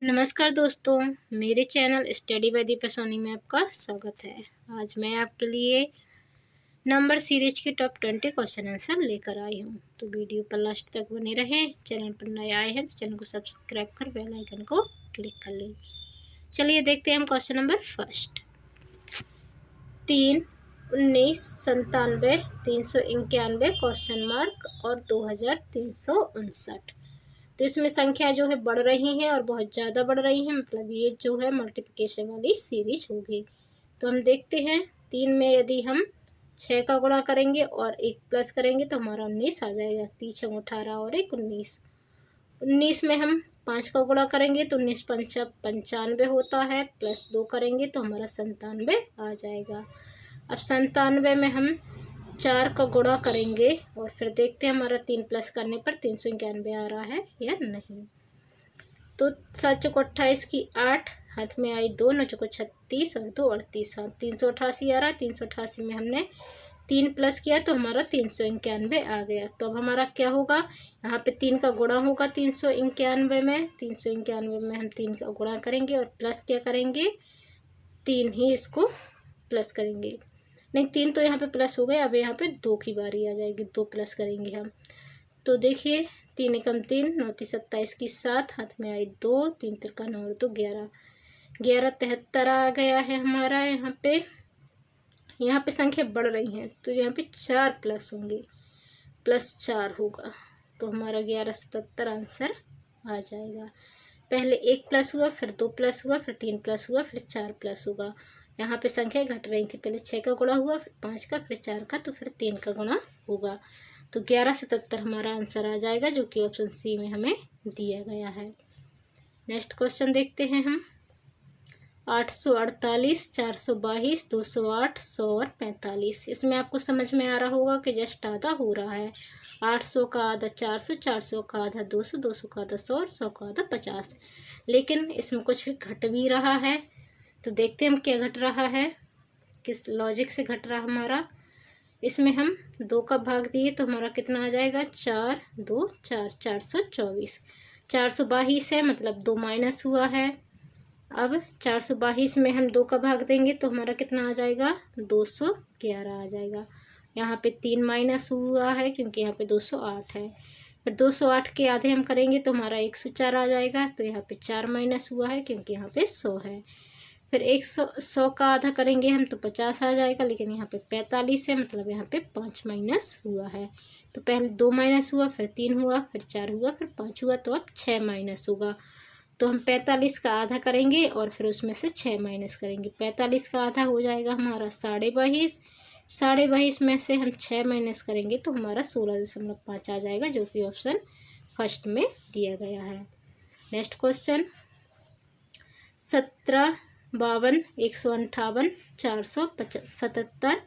नमस्कार दोस्तों, मेरे channel study by Deepa Soni में आपका स्वागत है। आज मैं आपके लिए नंबर सीरीज के टॉप 20 क्वेश्चन आंसर लेकर आई हूँ। तो वीडियो पर लास्ट तक बने रहें। चैनल पर नए आए हैं तो चैनल को सब्सक्राइब कर बेल आइकन को क्लिक कर लें। चलिए देखते हैं हम question number first. 3, 19, 97, 391 question mark और 2359। तो इसमें संख्या जो है बढ़ रही है और बहुत ज़्यादा बढ़ रही है, मतलब ये जो है मल्टीप्लिकेशन वाली सीरीज होगी। तो हम देखते हैं 3 में यदि हम 6 का गुणा करेंगे और 1 प्लस करेंगे तो हमारा 19 आ जाएगा। 3 6 18 और 1 19। 19 में हम 5 का गुणा करेंगे तो 19 पंचा 95 होता है, प्लस 2 करेंगे तो हमारा 97 आ जाएगा। अब 97 में हम 4 का गुणा करेंगे और फिर देखते हैं हमारा 3 प्लस करने पर 391 आ रहा है या नहीं। तो 7 चौको 28 की 8, हाथ में आई 2, 9 चौको 36 और 2 38, हाँ 388 आ रहा है। 388 में हमने 3 प्लस किया तो हमारा 391 आ गया। तो अब हमारा क्या होगा, यहाँ पे 3 का गुणा होगा 391 में। 391 में हम 3 का गुणा करेंगे और प्लस क्या करेंगे, 3 ही इसको प्लस करेंगे। नहीं, 3 तो यहाँ पे प्लस हो गए, अब यहाँ पे 2 की बारी आ जाएगी, 2 प्लस करेंगे हम। तो देखिए 3 एकम 3, 9 3 27 की 7, हाथ में आई 2, 3 तिरका 9 और 2 11, 11 73 आ गया है हमारा। यहाँ पे संख्या बढ़ रही है तो यहाँ पे 4 प्लस होंगे, प्लस 4 होगा तो हमारा 1177 आंसर आ जाएगा। पहले 1 प्लस हुआ, फिर 2 प्लस हुआ, फिर 3 प्लस हुआ, फिर 4 प्लस होगा। यहाँ पे संख्या घट रही थी, पहले 6 का गुणा हुआ, फिर 5 का, फिर 4 का, तो फिर 3 का गुणा होगा। तो 1177 हमारा आंसर आ जाएगा, जो कि ऑप्शन सी में हमें दिया गया है। नेक्स्ट क्वेश्चन देखते हैं हम। 848, 422, 208, 100 और 45। इसमें आपको समझ में आ रहा होगा कि जस्ट आधा हो रहा है। 800 का आधा 400, 400 का आधा 200, 200 का आधा 100 और 100 का आधा 50। लेकिन इसमें कुछ घट भी रहा है, तो देखते हैं हम क्या घट रहा है, किस लॉजिक से घट रहा हमारा। इसमें हम 2 का भाग दिए तो हमारा कितना आ जाएगा, 4 2 4, 424। 422 है, मतलब 2 माइनस हुआ है। अब 422 में हम 2 का भाग देंगे तो हमारा कितना आ जाएगा, 211 आ जाएगा। यहाँ पे 3 माइनस हुआ है क्योंकि यहाँ पे 208 है। फिर 208 के आधे हम करेंगे तो हमारा 104 आ जाएगा। तो यहाँ पे 4 माइनस हुआ है क्योंकि यहाँ पे 100 है। फिर 100 का आधा करेंगे हम तो 50 आ जाएगा, लेकिन यहाँ पे 45 है, मतलब यहाँ पे 5 माइनस हुआ है। तो पहले 2 माइनस हुआ, फिर 3 हुआ, फिर 4 हुआ, फिर 5 हुआ, तो अब 6 माइनस होगा। तो हम 45 का आधा करेंगे और फिर उसमें से 6 माइनस करेंगे। 45 का आधा हो जाएगा हमारा 22.5, 22.5 में से हम 6 माइनस करेंगे तो हमारा 16.5 आ जाएगा, जो कि ऑप्शन फर्स्ट में दिया गया है। Next question. 17, 52, 158, 477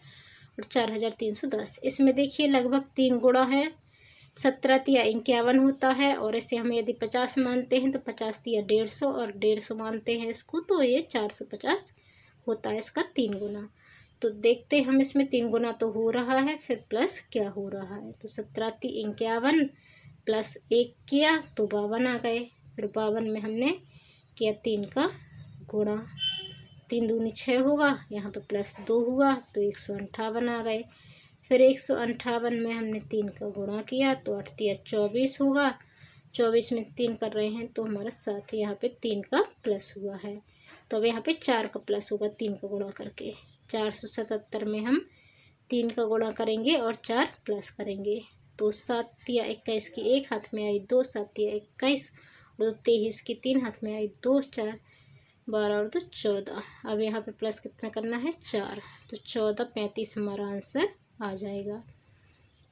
और 4310। इसमें देखिए लगभग 3 गुणा है। 17 तिया 51 होता है, और इसे हम यदि 50 मानते हैं तो 50 तिया 150 और 150 मानते हैं इसको तो ये 450 होता है, इसका 3 गुना। तो देखते हम इसमें 3 गुना तो हो रहा है, फिर प्लस क्या हो रहा है। तो 17 × 51 प्लस 1 किया तो 52 आ गए। फिर 52 में हमने किया 3 का गुणा, 3 दूनी 6 होगा, यहाँ पे प्लस 2 हुआ तो 158 आ गए। फिर 158 में हमने 3 का गुणा किया तो 8 तिया 24 होगा। 24 में 3 कर रहे हैं तो हमारा 7, यहाँ पे 3 का प्लस हुआ है। तो अब यहाँ पे 4 का प्लस होगा 3 का गुणा करके। 477 में हम 3 का गुणा करेंगे और 4 प्लस करेंगे तो 7 तिया 21 की 1, हाथ में आई 2, 7 तिया 21, 2 23 की 3, हाथ में आई 2, 4 12 और 2 14। अब यहाँ पे प्लस कितना करना है, 4, तो 14 35 हमारा आंसर आ जाएगा।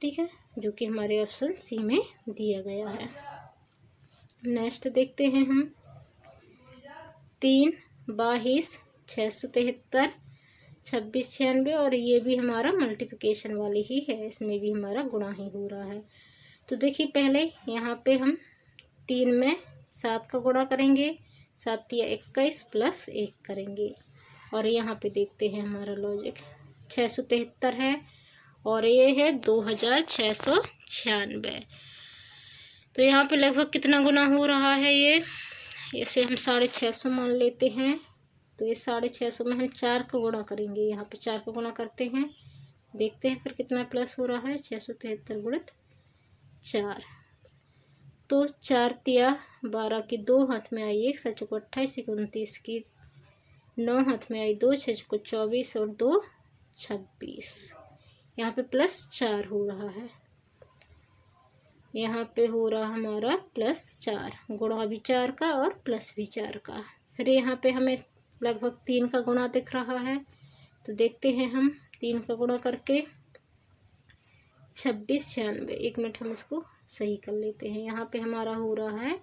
ठीक है, जो कि हमारे ऑप्शन सी में दिया गया है। नेक्स्ट देखते हैं हम। 3, 22, 673, 26 96, और ये भी हमारा मल्टीप्लिकेशन वाली ही है, इसमें भी हमारा गुणा ही हो रहा है। तो देखिए पहले यहाँ पे हम 3 में 7 का गुणा करेंगे, 7 तिया 21 प्लस 1 करेंगे, और यहाँ पे देखते हैं हमारा लॉजिक। 673 है और ये है 2696। तो यहाँ पे लगभग कितना गुना हो रहा है, इसे हम 650 मान लेते हैं। तो ये 650 में हम 4 का गुणा करेंगे, यहाँ पे 4 का गुणा करते हैं, देखते हैं फिर कितना प्लस हो रहा है। 673 गुणित 4, तो 4 तिया 12 की 2 हाथ में आई 1, 7 चौको 28 की 29 की 9 हाथ में आई 2, 6 चौको 24 और 2 26। यहाँ पे +4 हो रहा है, यहाँ पे हो रहा हमारा +4, गुणा भी 4 का और प्लस भी 4 का। फिर यहाँ पे हमें लगभग 3 का गुणा दिख रहा है, तो देखते हैं हम 3 का गुणा करके। 26 96, 1 मिनट हम इसको सही कर लेते हैं। यहाँ पे हमारा हो रहा है,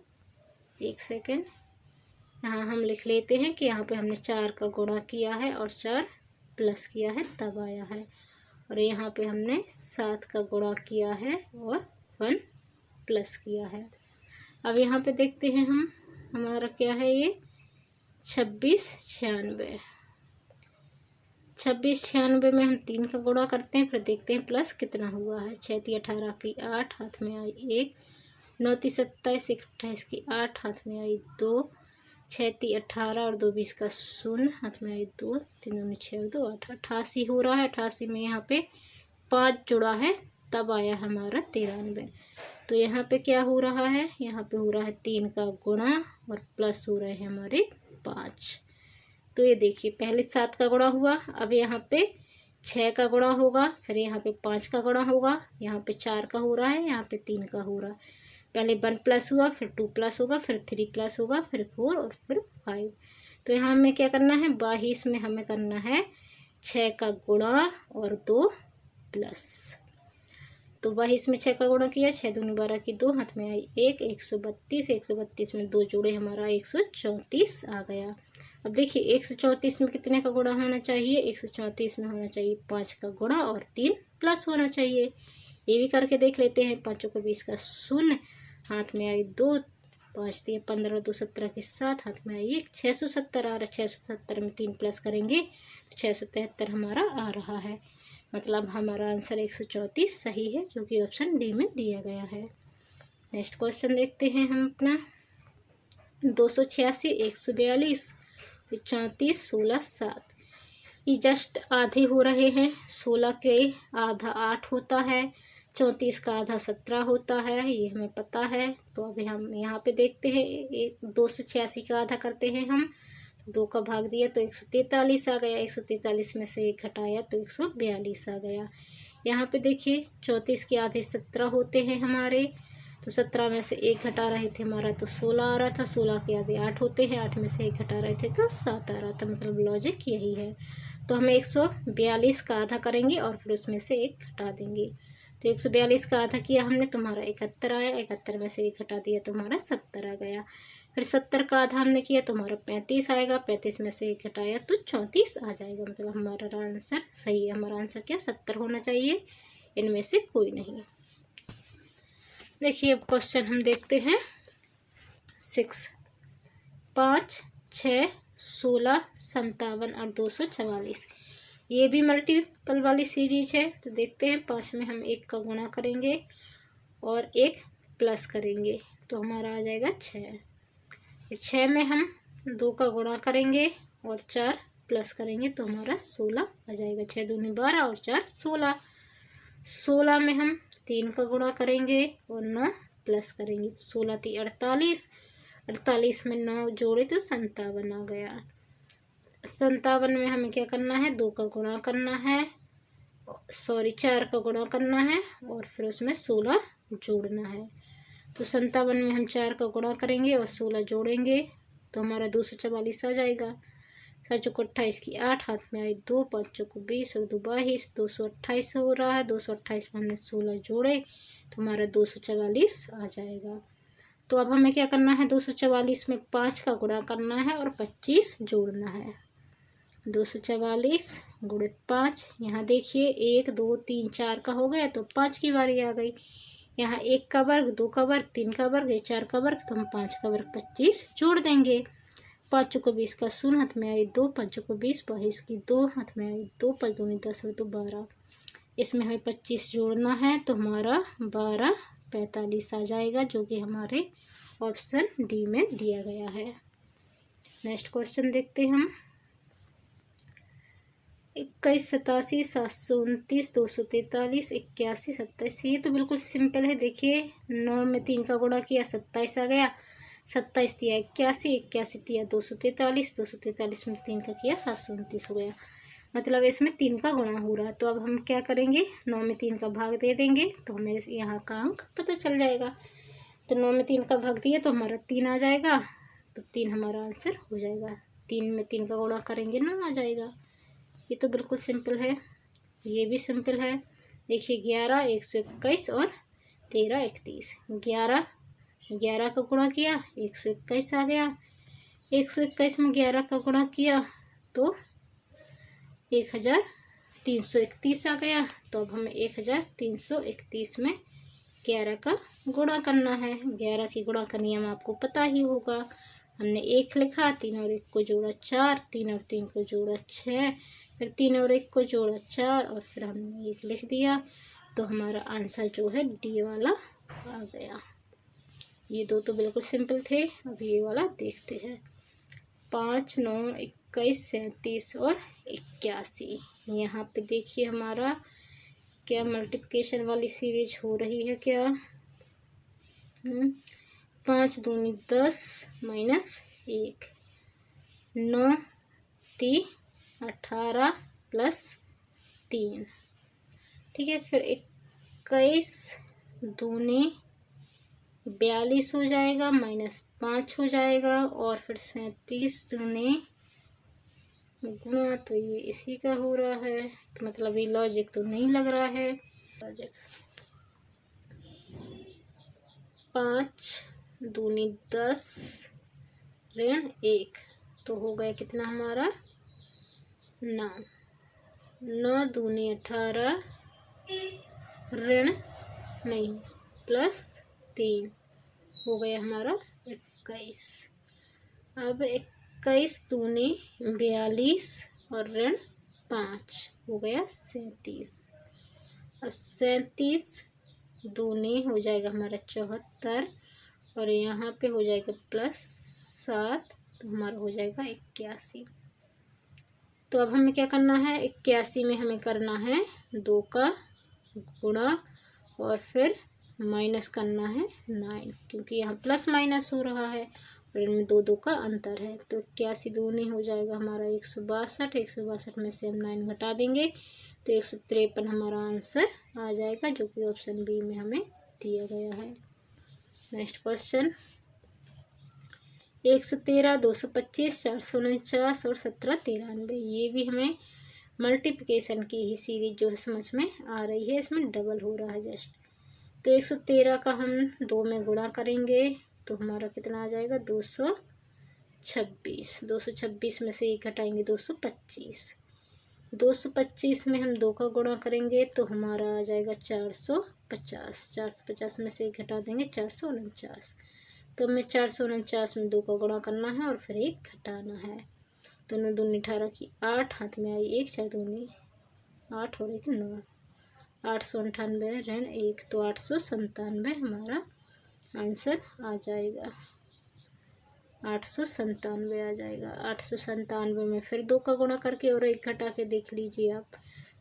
1 सेकेंड, यहाँ हम लिख लेते हैं कि यहाँ पे हमने 4 का गुणा किया है और 4 प्लस किया है तब आया है, और यहाँ पे हमने 7 का गुणा किया है और 1 प्लस किया है। अब यहाँ पे देखते हैं हम, हमारा क्या है ये 26 96। 26 96 में हम 3 का गुणा करते हैं, फिर देखते हैं प्लस कितना हुआ है। 6 × 18 की 8 हाथ में आई 1, 9 × 27 1 28 की 8 हाथ में आई 2, 6 × 18 और 2 20 का 0 हाथ में आई 2, 3 दूनी 6 और 2 8, 88 हो रहा है। 88 में यहाँ पे 5 जुड़ा है तब आया हमारा 93। तो यहाँ पे क्या हो रहा है, यहाँ पे हो रहा है 3 का गुणा और प्लस हो रहे हैं हमारे 5। तो ये देखिए पहले 7 का गुणा हुआ, अब यहाँ पे 6 का गुणा होगा, फिर यहाँ पे 5 का गुणा होगा, यहाँ पे 4 का हो रहा है, यहाँ पे 3 का हो रहा है। पहले 1 प्लस हुआ, फिर 2 प्लस होगा, फिर 3 प्लस होगा, फिर 4 और फिर 5। तो यहाँ हमें क्या करना है, 22 में हमें करना है 6 का गुणा और 2 प्लस। तो 22 में 6 का गुणा किया, 6 दूनी 12 की 2 हाथ में आई 1, 132, 132 में 2 जोड़े हमारा 134 आ गया। अब देखिए 134 में कितने का गुणा होना चाहिए, 134 में होना चाहिए 5 का गुणा और 3 प्लस होना चाहिए। ये भी करके देख लेते हैं। 5 को 20 का 0 हाथ में आई 2, 5 × 15 2 17 के 7 हाथ में आई 1, 670 आ रहा है। 670 में 3 प्लस करेंगे तो 673 हमारा आ रहा है। मतलब हमारा आंसर 134 सही है, जो कि ऑप्शन डी में दिया गया है। नेक्स्ट क्वेश्चन देखते हैं हम अपना। 286 142 34 16 7, ये जस्ट आधे हो रहे हैं। 16 के आधा 8 होता है, 34 का आधा 17 होता है, ये हमें पता है। तो अभी हम यहाँ पे देखते हैं, 286 का आधा करते हैं हम, 2 का भाग दिया तो 143 आ गया, 143 में से 1 घटाया तो 142 आ गया। यहाँ पे देखिए 34 के आधे 17 होते हैं हमारे, तो 17 में से 1 घटा रहे थे हमारा तो 16 आ रहा था। 16 के आधे 8 होते हैं, 8 में से 1 घटा रहे थे तो 7 आ रहा था। मतलब लॉजिक यही है। तो हमें 142 का आधा करेंगे और फिर उसमें से 1 घटा देंगे। तो 142 का आधा किया हमने, तुम्हारा 71 आया, 71 में से 1 घटा दिया तो हमारा 70 आ गया। फिर 70 का आधा हमने किया तो हमारा 35 आएगा, 35 में से 1 घटाया तो 34 आ जाएगा। मतलब हमारा आंसर सही है। हमारा आंसर क्या 70 होना चाहिए, इनमें से कोई नहीं। देखिए अब क्वेश्चन हम देखते हैं 6, 5 6 16 57 और 244, ये भी मल्टीपल वाली सीरीज है। तो देखते हैं 5 में हम 1 का गुणा करेंगे और 1 प्लस करेंगे तो हमारा आ जाएगा 6। फिर 6 में हम 2 का गुणा करेंगे और 4 प्लस करेंगे तो हमारा 16 आ जाएगा। 6 दूनी 12 और 4 16। 16 में हम 3 का गुणा करेंगे और 9 प्लस करेंगे तो 16 × 3 = 48, 48 में 9 जोड़े तो 57 आ गया। 57 में हमें क्या करना है, 2 का गुणा करना है, 4 का गुणा करना है और फिर उसमें 16 जोड़ना है। तो 57 में हम 4 का गुणा करेंगे और 16 जोड़ेंगे तो हमारा 244 आ जाएगा। 7 चौको 28 की 8 हाथ में आई 2, 5 चौको 20 और 2 22, 228 हो रहा है। 228 में हमने 16 जोड़े तो हमारा 244 आ जाएगा। तो अब हमें क्या करना है, 244 में 5 का गुणा करना है और 25 जोड़ना है। 244 गुणित 5, यहाँ देखिए 1 2 3 4 का हो गया तो 5 की बारी आ गई। यहाँ 1 का वर्ग, 2 का वर्ग, 3 का वर्ग, 4 का वर्ग, तो हम 5 का वर्ग 25 जोड़ देंगे। 5 चौको 20 का 0 हाथ में आई 2, 5 चौको 20, 22 की 2 हाथ में आई 2, 5 दूनी 10 और 2 12, इसमें हमें 25 जोड़ना है तो हमारा 12 45 आ जाएगा, जो कि हमारे ऑप्शन डी में दिया गया है। नेक्स्ट क्वेश्चन देखते हैं हम। 21 87 729 243 81 27। ये तो बिल्कुल सिंपल है। देखिए 9 में 3 का गुणा किया 27 आ गया, 27 दिया 81, 81 दिया 243, 243 में 3 का किया 729 हो गया। मतलब इसमें 3 का गुणा हो रहा है। तो अब हम क्या करेंगे, 9 में 3 का भाग दे देंगे तो हमें यहाँ का अंक पता चल जाएगा। तो 9 में 3 का भाग दिए तो हमारा 3 आ जाएगा, तो 3 हमारा आंसर हो जाएगा। 3 में 3 का गुणा करेंगे 9 आ जाएगा। ये तो बिल्कुल सिंपल है। ये भी सिंपल है। देखिए 11 121 और 13 31। 11 का गुणा किया 121 आ गया, 121 में 11 का गुणा किया तो 1331 आ गया। तो अब हमें 1331 में 11 का गुणा करना है। 11 की गुणा का नियम आपको पता ही होगा। हमने 1 लिखा, 3 और 1 को जोड़ा 4, 3 और 3 को जोड़ा 6, फिर 3 और 1 को जोड़ा 4 और फिर हमने 1 लिख दिया। तो हमारा आंसर जो है डी वाला आ गया। ये दो तो बिल्कुल सिंपल थे। अब ये वाला देखते हैं। 5 9 21 37 और 81। यहाँ पे देखिए हमारा क्या मल्टीप्लिकेशन वाली सीरीज हो रही है क्या। 5 दूनी 10 माइनस 1, 9 3 18 प्लस 3। ठीक है, फिर 21 दूनी 42 हो जाएगा, -5 हो जाएगा, और फिर 37 दूनी गुणा, तो ये इसी का हो रहा है। तो मतलब ये लॉजिक तो नहीं लग रहा है। लॉजिक 5 दूनी 10 ऋण 1 तो हो गया कितना हमारा 9, 9 दूनी 18 ऋण नहीं प्लस 3 हो गया हमारा 21। अब 21 दूनी 42 और ऋण 5 हो गया 37। अब 37 दूनी हो जाएगा हमारा 74 और यहाँ पे हो जाएगा +7, तो हमारा हो जाएगा 81। तो अब हमें क्या करना है, 81 में हमें करना है 2 का गुणा और फिर माइनस करना है 9, क्योंकि यहाँ प्लस माइनस हो रहा है और इनमें 2 2 का अंतर है। तो 81 दूनी हो जाएगा हमारा 162, 162 में से हम 9 घटा देंगे तो 153 हमारा आंसर आ जाएगा, जो कि ऑप्शन बी में हमें दिया गया है। नेक्स्ट क्वेश्चन 113 225 449 और 1793। ये भी हमें मल्टीप्लिकेशन की ही सीरीज जो है समझ में आ रही है। इसमें डबल हो रहा है जस्ट। तो 113 का हम 2 में गुणा करेंगे तो हमारा कितना आ जाएगा 226। 226 में से 1 घटाएंगे 225। 225 में हम 2 का गुणा करेंगे तो हमारा आ जाएगा 450। 450 में से 1 घटा देंगे 449। तो हमें 449 में 2 का गुणा करना है और फिर 1 घटाना है। तो 9 दूनी 18 की 8, हाथ में आई 1, 4 दूनी 8 और 1 9, 898 ऋण 1, तो 897 हमारा आंसर आ जाएगा। 897 आ जाएगा। 897 में फिर 2 का गुणा करके और 1 घटा के देख लीजिए आप,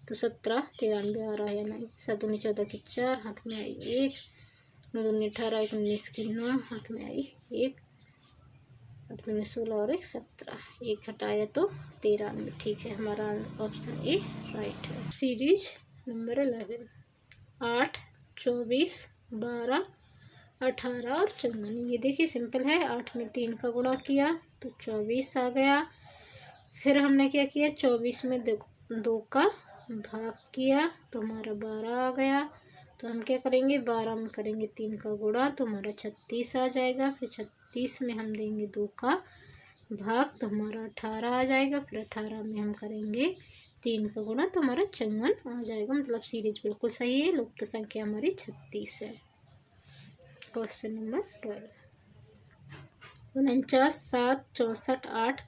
तो 1793 आ रहा है या नहीं। 7 दूनी 14 की 4, हाथ में आई 1, 9 दूनी 18, 1 19 की 9, हाथ में आई 1, 8 दूनी 16 और 1 17, 1 घटाया तो 93। ठीक है, हमारा ऑप्शन ए राइट है। सीरीज नंबर 11 8 24 12 18 और 54। ये देखिए सिंपल है। 8 में 3 का गुणा किया तो 24 आ गया। फिर हमने क्या किया, 24 में 2 का भाग किया तो हमारा 12 आ गया। तो हम क्या करेंगे, 12 में करेंगे 3 का गुणा तो हमारा 36 आ जाएगा। फिर 36 में हम देंगे 2 का भाग तो हमारा 18 आ जाएगा। फिर 18 में हम करेंगे 3 का गुणा तो हमारा 54 आ जाएगा। मतलब सीरीज बिल्कुल सही है। लुप्त संख्या हमारी 36 है। Question number 12 49 7 64 8।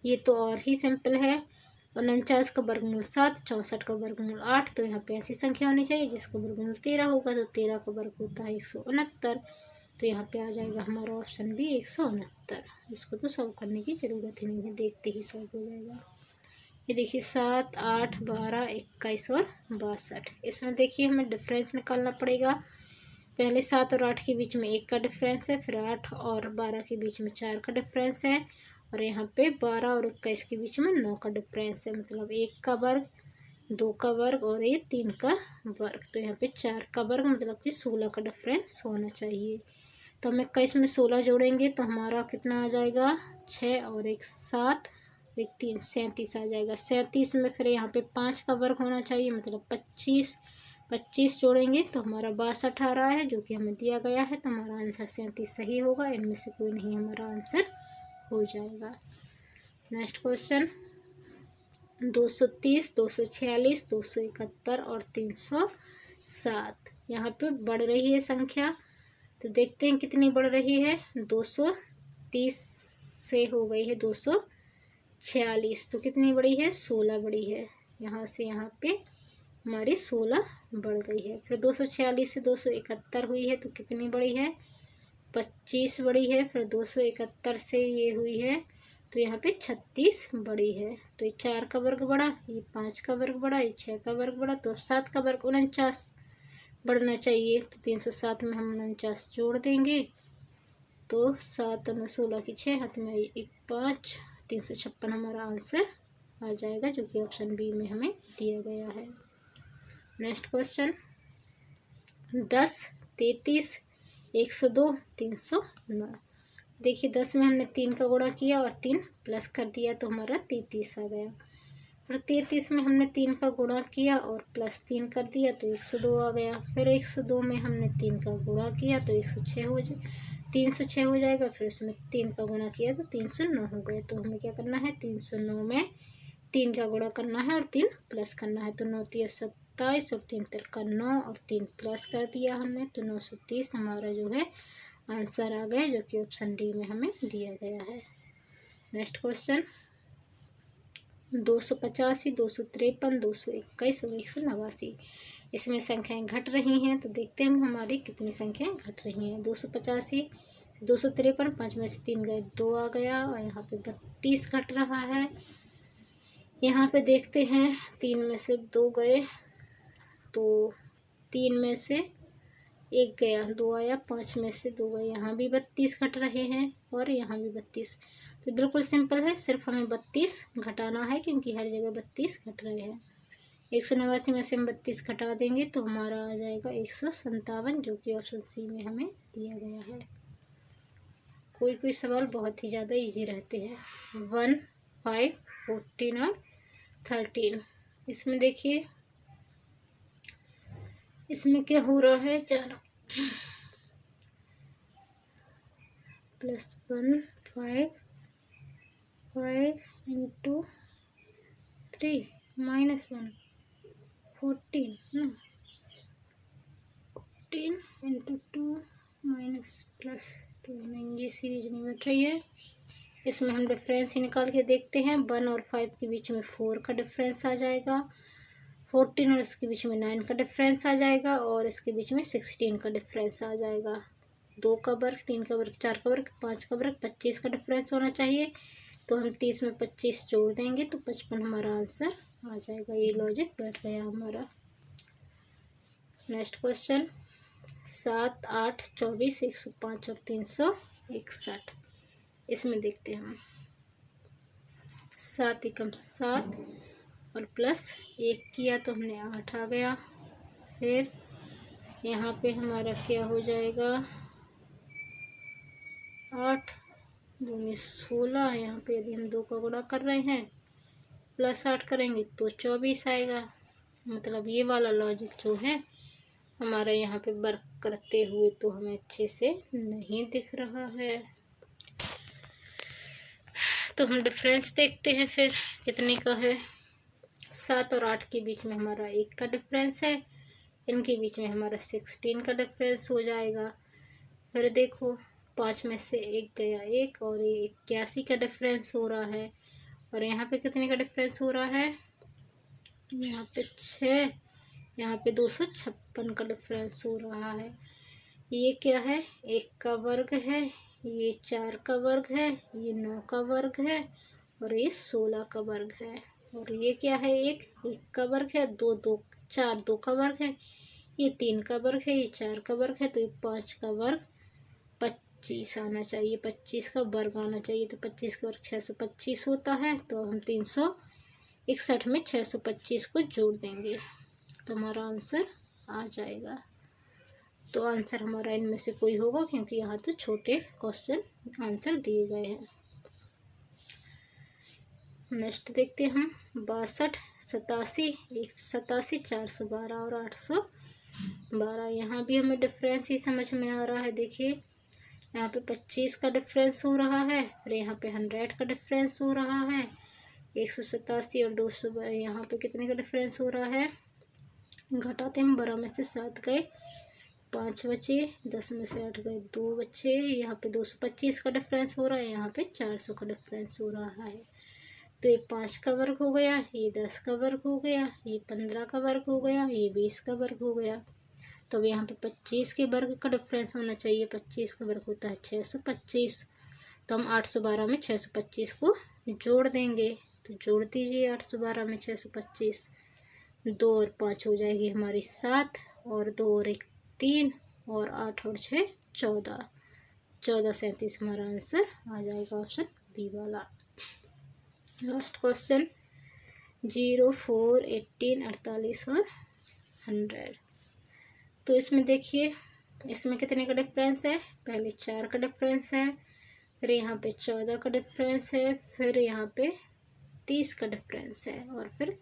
ये तो और ही सिंपल है। 49 का वर्गमूल 7, 64 का वर्गमूल 8। तो यहाँ पे ऐसी संख्या होनी चाहिए जिसका वर्गमूल 13 होगा। तो 13 का वर्ग होता है 169। तो यहाँ पे आ जाएगा हमारा ऑप्शन बी 169। इसको तो सॉल्व करने की ज़रूरत ही नहीं है, देखते ही सॉल्व हो जाएगा। ये देखिए 7, 8, 12, 21 और 62। इसमें देखिए हमें डिफरेंस निकालना पड़ेगा। पहले 7 और 8 के बीच में 1 का डिफरेंस है, फिर 8 और 12 के बीच में 4 का डिफरेंस है, और यहाँ पे 12 और 21 के बीच में 9 का डिफरेंस है। मतलब 1 का वर्ग, 2 का वर्ग और ये 3 का वर्ग। तो यहाँ पे 4 का वर्ग मतलब कि 16 का डिफरेंस होना चाहिए। तो हम 21 में 16 जोड़ेंगे तो हमारा कितना आ जाएगा, 6 और 1 7, 1 3 37 आ जाएगा। 37 में फिर यहाँ पे 5 का वर्ग होना चाहिए, मतलब 25। 25 जोड़ेंगे तो हमारा 62 आ रहा है, जो कि हमें दिया गया है। तो हमारा आंसर 37 सही होगा, इनमें से कोई नहीं हमारा आंसर हो जाएगा। नेक्स्ट क्वेश्चन 230, 246, 271 और 307। यहाँ पे बढ़ रही है संख्या, तो देखते हैं कितनी बढ़ रही है। 230 से हो गई है 246, तो कितनी बड़ी है, 16 बड़ी है। यहाँ से यहाँ पे हमारी 16 बढ़ गई है। फिर 246 से 271 हुई है, तो कितनी बड़ी है, 25 बड़ी है। फिर 271 से ये हुई है, तो यहाँ पे 36 बड़ी है। तो ये 4 का वर्ग बढ़ा, ये 5 का वर्ग बढ़ा, ये 6 का वर्ग बढ़ा, तो अब 7 का वर्ग 49 बढ़ना चाहिए। तो 307 में हम 49 जोड़ देंगे, तो 7 और 16 की 6, हाथ में 1 5, 356 हमारा आंसर आ जाएगा, जो कि ऑप्शन बी में हमें दिया गया है। Next question 10, 33, 102, 309। देखिए 10 में हमने 3 का गुणा किया और 3 प्लस कर दिया, तो हमारा 33 आ गया। फिर 33 में हमने 3 का गुणा किया और प्लस 3 कर दिया, तो 102 आ गया। फिर 102 में हमने 3 का गुणा किया तो 106 हो जाए, 306 हो जाएगा। फिर उसमें 3 का गुणा किया तो 309 हो गया। तो हमें क्या करना है, 309 में 3 का गुणा करना है और 3 प्लस करना है। तो 9 3 27 और 3 3 का 9 और 3 प्लस कर दिया हमने, तो 930 हमारा जो है आंसर आ गया, जो कि ऑप्शन डी में हमें दिया गया है। नेक्स्ट क्वेश्चन 285, 253, 221 और 189। इसमें संख्याएं घट रही हैं, तो देखते हैं हमारी कितनी संख्याएं घट रही हैं। 285, 253, 5 में से 3 गए, 2 आ गया, और यहाँ पे 32 घट रहा है। यहाँ पे देखते हैं 3 में से 2 गए, तो 3 में से 1 गया, 2 आया, 5 में से 2 गए, यहाँ भी 32 घट रहे हैं और यहाँ भी 32। तो बिल्कुल सिंपल है, सिर्फ हमें 32 घटाना है, क्योंकि हर जगह 32 घट रहे हैं। 189 में से हम 32 घटा देंगे तो हमारा आ जाएगा 157, जो कि ऑप्शन सी में हमें दिया गया है। कोई कोई सवाल बहुत ही ज़्यादा इजी रहते हैं। 1, 5, 14 और 13। इसमें देखिए इसमें क्या हो रहा है, चलो +1 5 5 इंटू 3 -1 14 ना, 14 इंटू 2 +2 नहीं, ये सीरीज नहीं बैठ रही है। इसमें हम डिफरेंस ही निकाल के देखते हैं। 1 और 5 के बीच में 4 का डिफरेंस आ जाएगा, 14 और इसके बीच में 9 का डिफरेंस आ जाएगा, और इसके बीच में 16 का डिफरेंस आ जाएगा। 2 का वर्ग, 3 का वर्ग, 4 का वर्ग, 5 का वर्ग, 25 का डिफरेंस होना चाहिए। तो हम 30 में 25 जोड़ देंगे तो 55 हमारा आंसर आ जाएगा। ये लॉजिक बैठ गया हमारा। नेक्स्ट क्वेश्चन 7, 8, 24, 105 और 361। इसमें देखते हैं हम 7 एकम 7 और प्लस 1 किया तो हमने 8 आ गया। फिर यहाँ पे हमारा क्या हो जाएगा, 8 दूनी 16 है। यहाँ पे यदि हम 2 का गुणा कर रहे हैं प्लस 8 करेंगे तो 24 आएगा। मतलब ये वाला लॉजिक जो है हमारा यहाँ पे वर्क करते हुए तो हमें अच्छे से नहीं दिख रहा है। तो हम डिफरेंस देखते हैं फिर कितने का है। 7 और 8 के बीच में हमारा 1 का डिफरेंस है, इनके बीच में हमारा 16 का डिफरेंस हो जाएगा। फिर देखो 5 में से 1 गया 1, और ये 81 का डिफरेंस हो रहा है। और यहाँ पे कितने का डिफरेंस हो रहा है, यहाँ पे 6, यहाँ पे 256 का डिफरेंस हो रहा है। ये क्या है, 1 का वर्ग है, ये 4 का वर्ग है, ये 9 का वर्ग है और ये 16 का वर्ग है। और ये क्या है, 1 का वर्ग है, 4 2 का वर्ग है, ये 3 का वर्ग है, ये 4 का वर्ग है, तो ये 5 का वर्ग 25 आना चाहिए, 25 का वर्ग आना चाहिए। तो 25 का वर्ग 625 होता है। तो हम 361 में 625 को जोड़ देंगे तो हमारा आंसर आ जाएगा। तो आंसर हमारा इनमें से कोई होगा, क्योंकि यहाँ तो छोटे क्वेश्चन आंसर दिए गए हैं। नेक्स्ट देखते हैं हम 62, 87, 187, 412 और 812। यहाँ भी हमें डिफरेंस ही समझ में आ रहा है। देखिए यहाँ पे 25 का डिफरेंस हो रहा है, फिर यहाँ पे 100 का डिफरेंस हो रहा है, 187 और 200 यहाँ पे कितने का डिफरेंस हो रहा है। घटाते हम, 12 में से 7 गए, 5 बचे, 10 में से 8 गए, 2 बचे। यहाँ पे 225 का डिफरेंस हो रहा है, यहाँ पे 400 का डिफरेंस हो रहा है। तो ये 5 का वर्ग हो गया, ये 10 का वर्ग हो गया, ये 15 का वर्ग हो गया, ये 20 का वर्ग हो गया। तो अब यहाँ पे 25 के वर्ग का डिफरेंस होना चाहिए। 25 का वर्ग होता है 625। तो हम 812 में 625 को जोड़ देंगे। तो जोड़ दीजिए 812 में 625, 2 और 5 हो जाएगी हमारी 7, और 2 और 1 3, और 8 और 6 14, 14 37 हमारा आंसर आ जाएगा, ऑप्शन बी वाला। लास्ट क्वेश्चन 0, 4, 18, 48 और 100। तो इसमें देखिए, इसमें कितने का डिफरेंस है। पहले 4 का डिफरेंस है, फिर यहाँ पे 14 का डिफरेंस है, फिर यहाँ पे 30 का डिफरेंस है, और फिर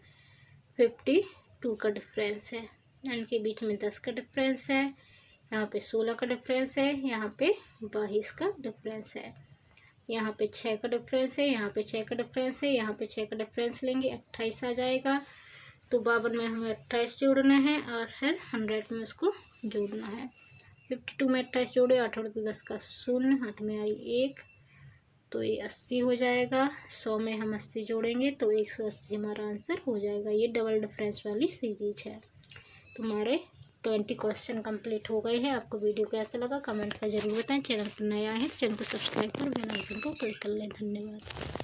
52 का डिफरेंस है। इनके बीच में 10 का डिफरेंस है, यहाँ पे 16 का डिफरेंस है, यहाँ पे 22 का डिफरेंस है, यहाँ पे 6 का डिफरेंस है, यहाँ पे 6 का डिफरेंस है, यहाँ पे 6 का डिफरेंस लेंगे 28 आ जाएगा। तो 52 में हमें 28 जोड़ना है और फिर 100 में उसको जोड़ना है। 52 में 28 जोड़े, 8 और 10 का 0, हाथ में आई 1, तो ये 80 हो जाएगा। 100 में हम 80 जोड़ेंगे तो 180 हमारा आंसर हो जाएगा। ये डबल डिफरेंस वाली सीरीज है। तो हमारे 20 क्वेश्चन कंप्लीट हो गए हैं। आपको वीडियो कैसा लगा कमेंट में ज़रूर बताएं। चैनल पर नया है तो चैनल को सब्सक्राइब कर बेल आइकन को क्लिक कर लें। धन्यवाद।